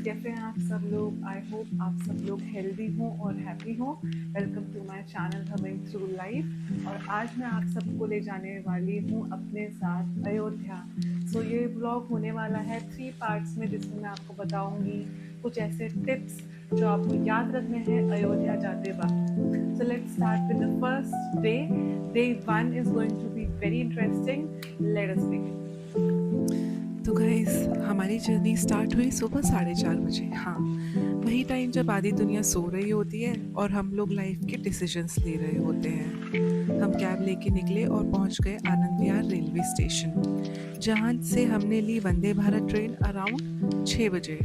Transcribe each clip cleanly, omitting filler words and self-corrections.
कैसे हैं आप सब लोग? आई होप आप सब लोग हेल्दी हों और हैप्पी हों। Welcome to my channel humming through life. और आज मैं आप सबको ले जाने वाली हूँ अपने साथ अयोध्या। ये व्लॉग होने वाला है 3 पार्ट्स में, जिसमें मैं आपको बताऊंगी कुछ ऐसे टिप्स जो आपको याद रखने हैं अयोध्या जाते वक्त। Let's start with the first day. Day 1 is going to be very interesting. Let us begin. तो गाइस, हमारी जर्नी स्टार्ट हुई सुबह 4:30 बजे। हाँ, वही टाइम जब आधी दुनिया सो रही होती है और हम लोग लाइफ के डिसीजंस ले रहे होते हैं। हम कैब लेके निकले और पहुंच गए आनंद विहार रेलवे स्टेशन, जहां से हमने ली वंदे भारत ट्रेन अराउंड 6 बजे।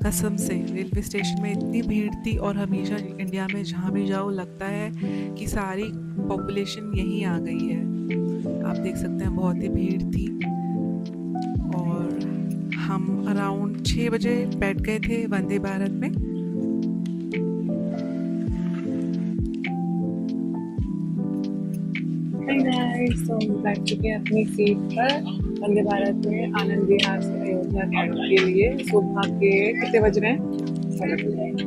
कसम से रेलवे स्टेशन में इतनी भीड़ थी, और हमेशा इंडिया में जहाँ भी जाओ लगता है कि सारी पॉपुलेशन यहीं आ गई है। आप देख सकते हैं, बहुत ही भीड़ थी। और हम अराउंड 6 बजे बैठ गए थे वंदे भारत में। हाय गाइस, तो हम बैठ चुके हैं अपनी सीट पर वंदे भारत में आनंद विहार से अयोध्या कैंट के लिए। सुबह के कितने बज रहे हैं?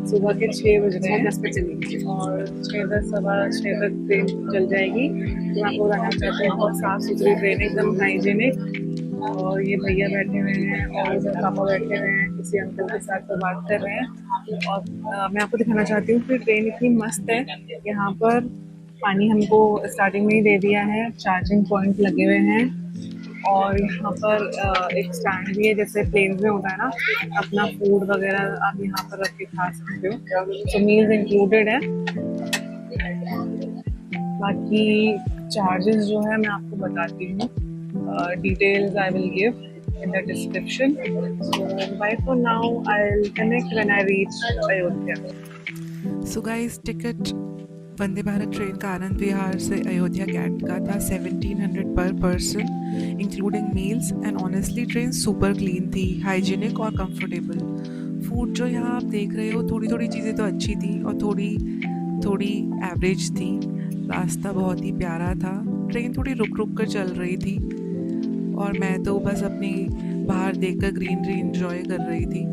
सुबह के 6 बज रहे हैं। 10 पे चलेगी और 6:10 सवा 6 तक ट्रेन चल जाएगी। तो मैं आपको बताना चाहती हूँ, बहुत साफ सुथरी ट्रेन, एकदम हाइजीनिक। और ये भैया बैठे हुए हैं और इधर पापा बैठे हुए हैं, किसी अंकल के साथ तो बात कर रहे हैं। और मैं आपको दिखाना चाहती हूँ कि ट्रेन इतनी मस्त है। यहाँ पर पानी हमको स्टार्टिंग में ही दे दिया है, चार्जिंग पॉइंट लगे हुए हैं। और यहाँ पर एक स्टैंड भी है, जैसे प्लेन्स में होता है ना, अपना फूड वगैरह आप यहाँ पर रख के खा सकते हो। तो मील्स इंक्लूडेड है। बाकी चार्जेस जो है मैं आपको बताती हूँ, details I will give in the description. So bye for now. I'll connect when I reach Ayodhya. So guys, ticket Vande Bharat train का आनंद विहार से अयोध्या कैंट का था 1700 पर person, including meals. And honestly train super clean थी, हाइजीनिक और comfortable. Food जो यहाँ आप देख रहे हो, थोड़ी थोड़ी चीज़ें तो अच्छी थी और थोड़ी थोड़ी एवरेज थी। रास्ता बहुत ही प्यारा था। ट्रेन थोड़ी रुक रुक कर चल रही थी, और मैं तो बस अपनी बाहर देखकर ग्रीनरी एंजॉय कर रही थी।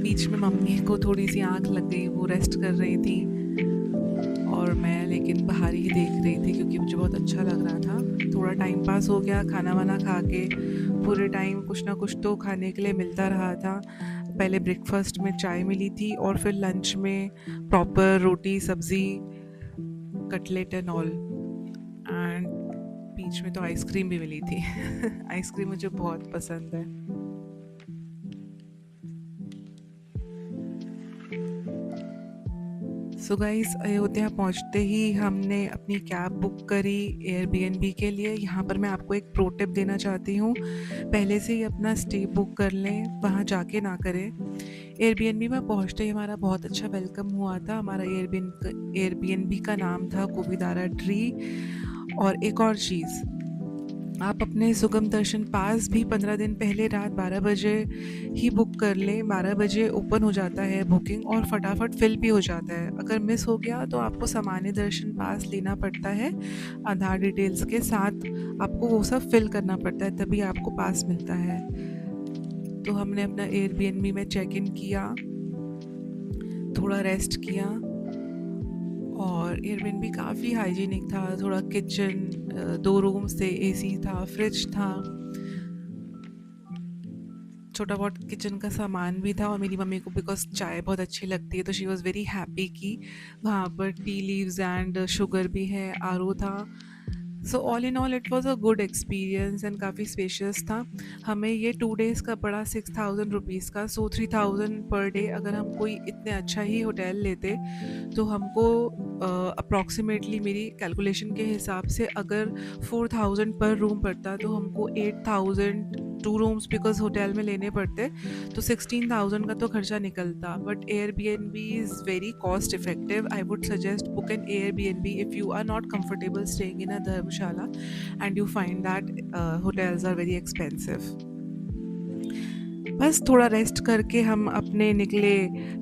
बीच में मम्मी को थोड़ी सी आंख लग गई, वो रेस्ट कर रही थी, और मैं लेकिन बाहर ही देख रही थी क्योंकि मुझे बहुत अच्छा लग रहा था। थोड़ा टाइम पास हो गया खाना वाना खा के। पूरे टाइम कुछ ना कुछ तो खाने के लिए मिलता रहा था। पहले ब्रेकफास्ट में चाय मिली थी, और फिर लंच में प्रॉपर रोटी सब्जी, कटलेट एंड ऑल। एंड बीच में तो आइसक्रीम भी मिली थी। आइसक्रीम मुझे बहुत पसंद है। सो गाइस, अयोध्या पहुंचते ही हमने अपनी कैब बुक करी एयरबीएनबी के लिए। यहाँ पर मैं आपको एक प्रो टिप देना चाहती हूँ, पहले से ही अपना स्टे बुक कर लें, वहाँ जाके ना करें। एयरबीएनबी में पहुंचते ही हमारा बहुत अच्छा वेलकम हुआ था। हमारा एयरबीएनबी का नाम था कोविदारा ट्री। और एक और चीज़, आप अपने सुगम दर्शन पास भी 15 दिन पहले रात 12 बजे ही बुक कर लें। 12 बजे ओपन हो जाता है बुकिंग, और फटाफट फिल भी हो जाता है। अगर मिस हो गया तो आपको सामान्य दर्शन पास लेना पड़ता है, आधार डिटेल्स के साथ आपको वो सब फिल करना पड़ता है, तभी आपको पास मिलता है। तो हमने अपना एयरबीएनबी में चेक इन किया, थोड़ा रेस्ट किया, और एयरबीएनबी काफ़ी हाइजीनिक था। थोड़ा किचन, 2 रूम्स थे, एसी था, फ्रिज था, छोटा बहुत किचन का सामान भी था। और मेरी मम्मी को बिकॉज चाय बहुत अच्छी लगती है, तो शी वॉज़ वेरी हैप्पी कि वहाँ पर टी लीव्स एंड शुगर भी है, आरओ था। So all in all it was a good experience, and काफ़ी स्पेशियस था। हमें ये 2 डेज़ का पड़ा 6000 रुपीज़ का। सो 3000 पर डे। अगर हम कोई इतने अच्छा ही होटल लेते तो हमको अप्रॉक्सीमेटली, मेरी कैलकुलेशन के हिसाब से, अगर 4000 पर रूम पड़ता तो हमको 8000 2 रूम्स बिकॉज़ होटल में लेने पड़ते, तो 16000 का तो खर्चा निकलता। But Airbnb is very cost effective. I would suggest book an Airbnb if you are not comfortable staying in a dharamshala and you find that hotels are very expensive. बस थोड़ा रेस्ट करके हम अपने निकले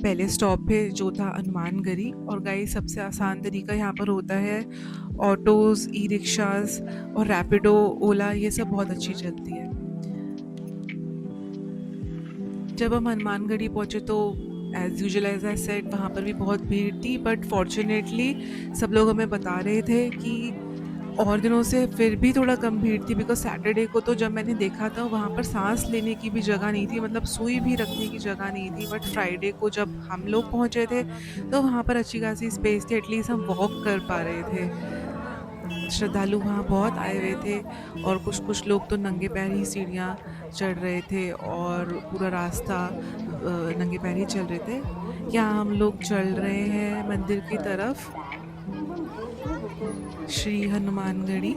पहले स्टॉप पे, जो था हनुमानगढ़ी। और गाइस, सबसे आसान तरीका यहाँ पर होता है, ऑटोज़, ई रिक्शाज़ और रैपिडो, ओला, ये सब बहुत अच्छी चलती है। जब हम हनुमानगढ़ी पहुँचे तो as usual as I said वहाँ पर भी बहुत भीड़ थी, बट फॉर्च्यूनेटली सब लोग हमें बता रहे थे कि और दिनों से फिर भी थोड़ा कम भीड़ थी, बिकॉज़ सैटरडे को तो जब मैंने देखा था वहाँ पर साँस लेने की भी जगह नहीं थी, मतलब सुई भी रखने की जगह नहीं थी। बट फ्राइडे को जब हम लोग पहुँचे थे तो वहाँ पर अच्छी खासी स्पेस थी, एटलीस्ट हम वॉक कर पा रहे थे। श्रद्धालु वहाँ बहुत आए हुए थे और कुछ-कुछ लोग तो नंगे पैर ही सीढ़ियाँ चढ़ रहे थे और पूरा रास्ता नंगे पैर ही चल रहे थे। यहाँ हम लोग चल रहे हैं मंदिर की तरफ, श्री हनुमानगढ़ी।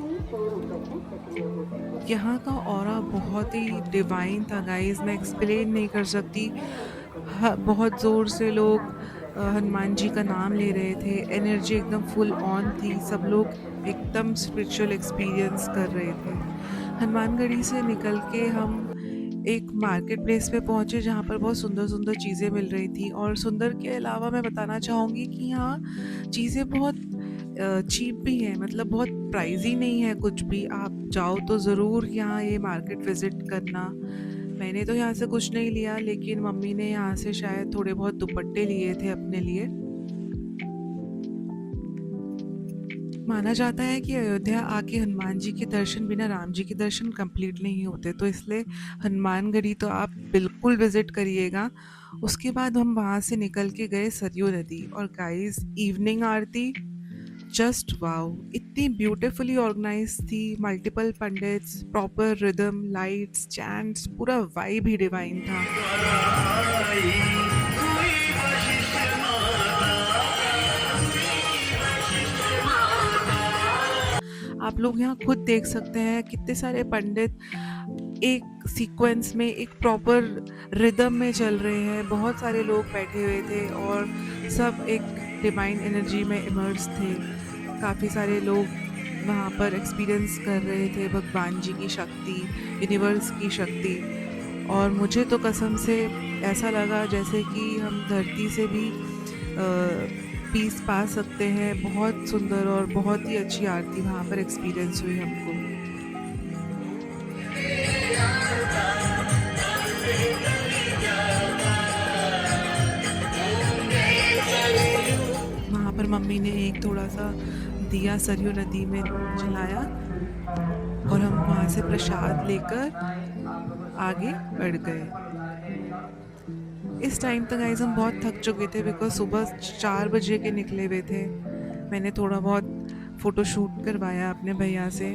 यहाँ का ऑरा बहुत ही डिवाइन था गाइज़, मैं एक्सप्लेन नहीं कर सकती। बहुत ज़ोर से लोग हनुमान जी का नाम ले रहे थे, एनर्जी एकदम फुल ऑन थी, सब लोग एकदम स्पिरिचुअल एक्सपीरियंस कर रहे थे। हनुमानगढ़ी से निकल के हम एक मार्केट प्लेस पे पहुँचे जहाँ पर बहुत सुंदर-सुंदर चीज़ें मिल रही थी, और सुंदर के अलावा मैं बताना चाहूँगी कि यहाँ चीज़ें बहुत चीप भी हैं, मतलब बहुत प्राइज़ी नहीं है कुछ भी। आप जाओ तो ज़रूर यहाँ ये मार्केट विज़िट करना। मैंने तो यहाँ से कुछ नहीं लिया, लेकिन मम्मी ने यहाँ से शायद थोड़े बहुत दुपट्टे लिए थे अपने लिए। माना जाता है कि अयोध्या आके हनुमान जी के दर्शन बिना राम जी के दर्शन कंप्लीट नहीं होते, तो इसलिए हनुमानगढ़ी तो आप बिल्कुल विज़िट करिएगा। उसके बाद हम वहाँ से निकल के गए सरयू नदी, और गाइस इवनिंग आरती जस्ट वाओ! इतनी ब्यूटीफुली ऑर्गनाइज़्ड थी, multiple pandits, proper rhythm, lights, chants, पूरा वाइब ही डिवाइन था। आप लोग यहाँ खुद देख सकते हैं कितने सारे पंडित एक सीक्वेंस में एक प्रॉपर रिदम में चल रहे हैं। बहुत सारे लोग बैठे हुए थे और सब एक डिवाइन एनर्जी में इमर्स थे। काफ़ी सारे लोग वहाँ पर एक्सपीरियंस कर रहे थे भगवान जी की शक्ति, यूनिवर्स की शक्ति, और मुझे तो कसम से ऐसा लगा जैसे कि हम धरती से भी पीस पा सकते हैं। बहुत सुंदर और बहुत ही अच्छी आरती वहाँ पर एक्सपीरियंस हुई हमको। वहाँ पर मम्मी ने एक थोड़ा-सा दिया सरयू नदी में जलाया और हम वहाँ से प्रसाद लेकर आगे बढ़ गए। इस टाइम तक गाइज़ हम बहुत थक चुके थे, बिकॉज़ सुबह 4 बजे के निकले हुए थे। मैंने थोड़ा बहुत फ़ोटोशूट करवाया अपने भैया से।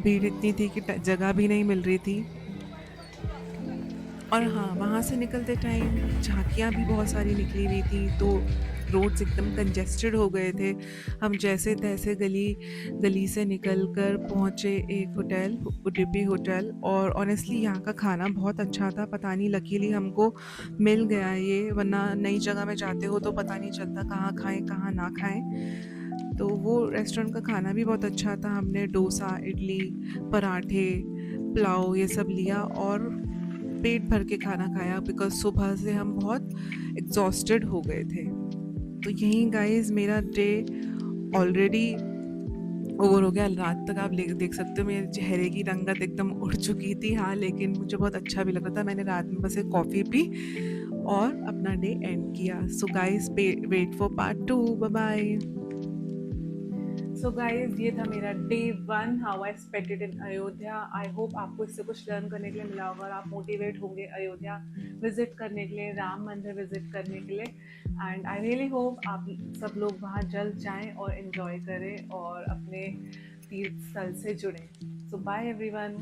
भीड़ इतनी थी कि ट जगह भी नहीं मिल रही थी। और हाँ, वहाँ से निकलते टाइम झाँकियाँ भी बहुत सारी निकली हुई थी, तो रोड्स एकदम कंजेस्टेड हो गए थे। हम जैसे-तैसे गली से निकल कर पहुँचे एक होटल, उडुपी होटल, और ऑनेस्टली यहाँ का खाना बहुत अच्छा था। पता नहीं लकीली हमको मिल गया ये, वरना नई जगह में जाते हो तो पता नहीं चलता कहाँ खाएँ, कहाँ ना खाएँ। तो वो रेस्टोरेंट का खाना भी बहुत अच्छा था। हमने डोसा, इडली, पराठे, पुलाव ये सब लिया और पेट भर के खाना खाया, बिकॉज़ सुबह से हम बहुत एग्ज़ॉस्टेड हो गए थे। तो यहीं गाइज़ मेरा डे ऑलरेडी ओवर हो गया। रात तक आप ले देख सकते हो मेरे चेहरे की रंगत एकदम उड़ चुकी थी। हाँ, लेकिन मुझे बहुत अच्छा भी लग रहा था। मैंने रात में बस एक कॉफ़ी पी और अपना डे एंड किया। So guys wait for part 2। Bye bye. So guys ये था मेरा day 1 how I spend it in Ayodhya. I hope आपको इससे कुछ लर्न करने के लिए मिला होगा और आप मोटिवेट होंगे अयोध्या विजिट करने के लिए, राम मंदिर विजिट करने के लिए। एंड आई रियली होप आप सब लोग वहाँ जल्द जाएं और इन्जॉय करें और अपने तीर्थ स्थल से जुड़ें। सो बाय एवरीवन।